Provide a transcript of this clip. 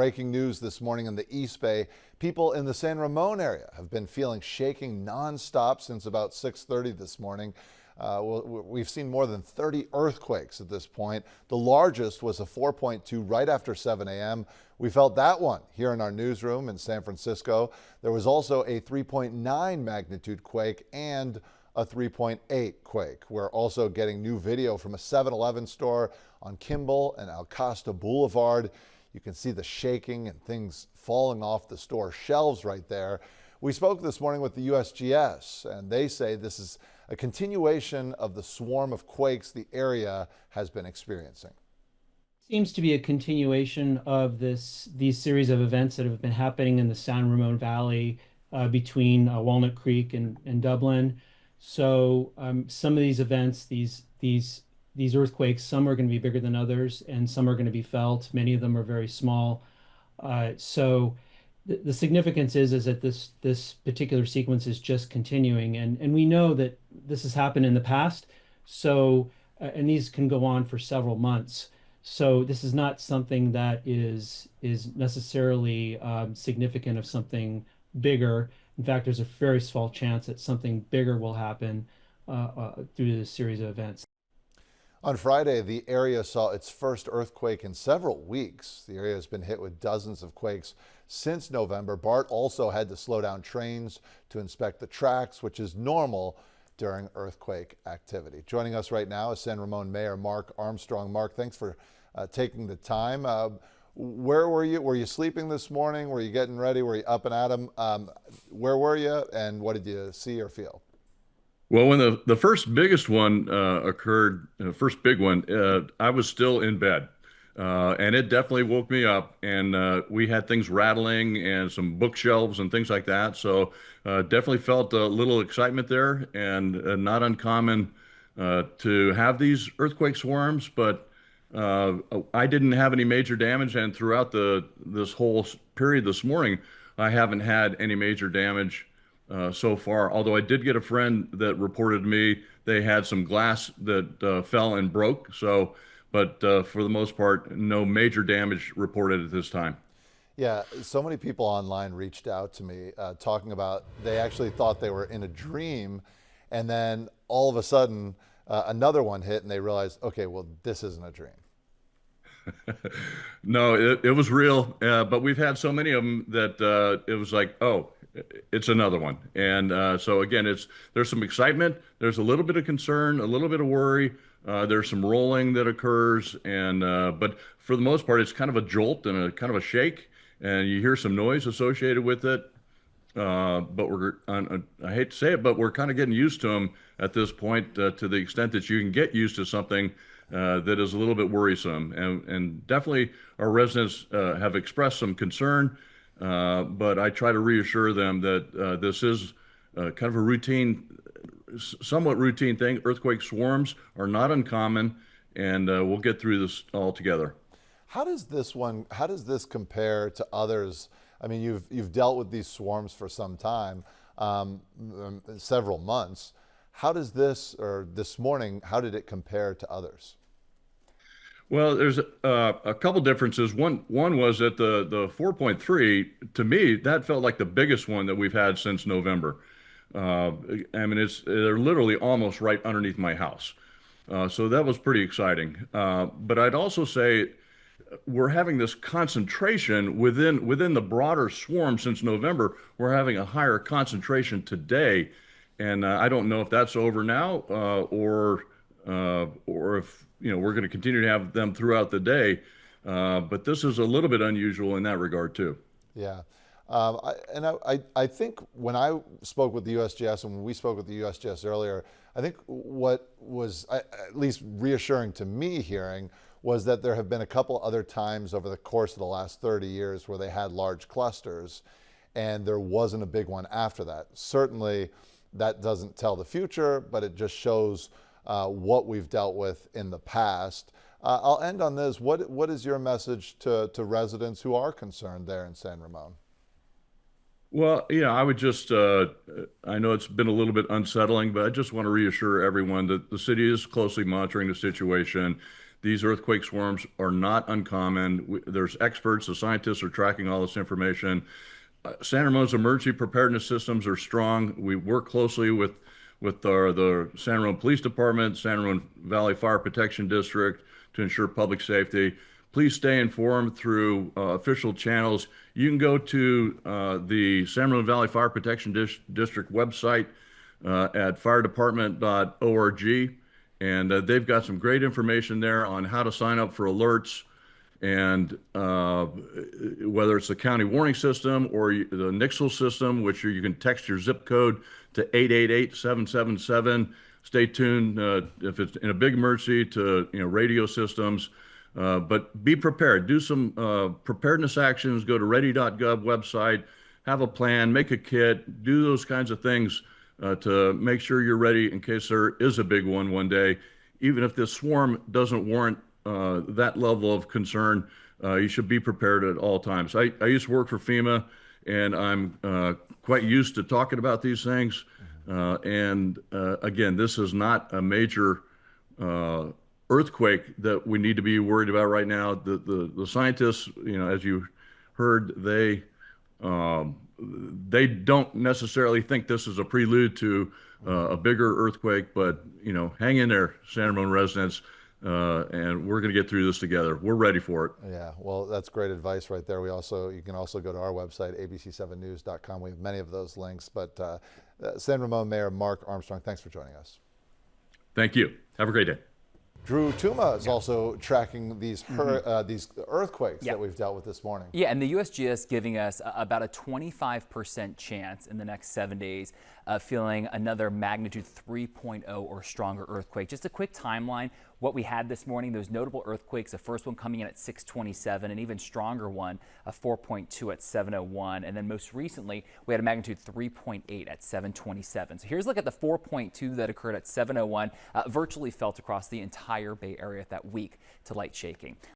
Breaking news this morning in the East Bay. People in the San Ramon area have been feeling shaking nonstop since about 6:30 this morning. We've seen more than 30 earthquakes at this point. The largest was a 4.2 right after 7 a.m. We felt that one here in our newsroom in San Francisco. There was also a 3.9 magnitude quake and a 3.8 quake. We're also getting new video from a 7-Eleven store on Kimball and Alcosta Boulevard. You can see the shaking and things falling off the store shelves right there. We spoke this morning with the USGS, and they say this is a continuation of the swarm of quakes the area has been experiencing. Seems to be a continuation of these series of events that have been happening in the San Ramon Valley between Walnut Creek and Dublin. So some of these events, these earthquakes, some are going to be bigger than others, and some are going to be felt. Many of them are very small. So the significance is that this particular sequence is just continuing, and we know that this has happened in the past. So and these can go on for several months. So this is not something that is necessarily significant of something bigger. In fact, there's a very small chance that something bigger will happen through this series of events. On Friday, the area saw its first earthquake in several weeks. The area has been hit with dozens of quakes since November. BART also had to slow down trains to inspect the tracks, which is normal during earthquake activity. Joining us right now is San Ramon Mayor Mark Armstrong. Mark, thanks for taking the time. Where were you? Were you sleeping this morning? Were you getting ready? Were you up and at 'em? Where were you, and what did you see or feel? Well, when the first biggest one occurred, first big one, I was still in bed. And it definitely woke me up. And we had things rattling and some bookshelves and things like that. So definitely felt a little excitement there, and not uncommon to have these earthquake swarms. But I didn't have any major damage. And throughout this whole period this morning, I haven't had any major damage so far, although I did get a friend that reported to me they had some glass that fell and broke. So, but for the most part, no major damage reported at this time. Yeah, so many people online reached out to me talking about they actually thought they were in a dream, and then all of a sudden another one hit and they realized, okay, well, this isn't a dream. No, it was real, but we've had so many of them that it was like, oh, it's another one. And so again, there's some excitement, there's a little bit of concern, a little bit of worry. There's some rolling that occurs, and but for the most part, it's kind of a jolt and a kind of a shake, and you hear some noise associated with it. But I hate to say it, but we're kind of getting used to them at this point, to the extent that you can get used to something that is a little bit worrisome. And definitely our residents have expressed some concern, but I try to reassure them that this is kind of a somewhat routine thing. Earthquake swarms are not uncommon, and we'll get through this all together. How does this compare to others? I mean, you've dealt with these swarms for some time, several months. How does this morning, how did it compare to others? Well, there's a couple differences. One was that the 4.3, to me, that felt like the biggest one that we've had since November. I mean, they're literally almost right underneath my house. So that was pretty exciting. But I'd also say we're having this concentration within the broader swarm since November. We're having a higher concentration today, and I don't know if that's over now, or if we're going to continue to have them throughout the day. But this is a little bit unusual in that regard too. Yeah. I think when I spoke with the USGS and when we spoke with the USGS earlier, I think what was at least reassuring to me hearing was that there have been a couple other times over the course of the last 30 years where they had large clusters and there wasn't a big one after that. Certainly that doesn't tell the future, but it just shows what we've dealt with in the past. I'll end on this. What is your message to residents who are concerned there in San Ramon? Well, I would just, I know it's been a little bit unsettling, but I just want to reassure everyone that the city is closely monitoring the situation. These earthquake swarms are not uncommon. There's experts, the scientists are tracking all this information. San Ramon's emergency preparedness systems are strong. We work closely with the San Ramon Police Department, San Ramon Valley Fire Protection District to ensure public safety. Please stay informed through official channels. You can go to the San Ramon Valley Fire Protection District website at firedepartment.org, and they've got some great information there on how to sign up for alerts, and whether it's the county warning system or the Nixle system, which you can text your zip code to 888-777. Stay tuned if it's in a big emergency to radio systems. But be prepared. Do some preparedness actions. Go to ready.gov website. Have a plan. Make a kit. Do those kinds of things to make sure you're ready in case there is a big one day. Even if this swarm doesn't warrant that level of concern, you should be prepared at all times. I used to work for FEMA, and I'm quite used to talking about these things. Again, this is not a major earthquake that we need to be worried about right now. The scientists, as you heard, they don't necessarily think this is a prelude to a bigger earthquake, but hang in there, San Ramon residents, and we're going to get through this together. We're ready for it. Yeah, well, that's great advice right there. You can also go to our website, abc7news.com. We have many of those links. But San Ramon Mayor Mark Armstrong, thanks for joining us. Thank you. Have a great day. Drew Tuma is also tracking these earthquakes that we've dealt with this morning. Yeah, and the USGS giving us about a 25% chance in the next 7 days of feeling another magnitude 3.0 or stronger earthquake. Just a quick timeline. What we had this morning, those notable earthquakes, the first one coming in at 6:27, an even stronger one, a 4.2 at 7:01, and then most recently we had a magnitude 3.8 at 7:27. So here's a look at the 4.2 that occurred at 7:01, virtually felt across the entire Bay Area that weak to light shaking.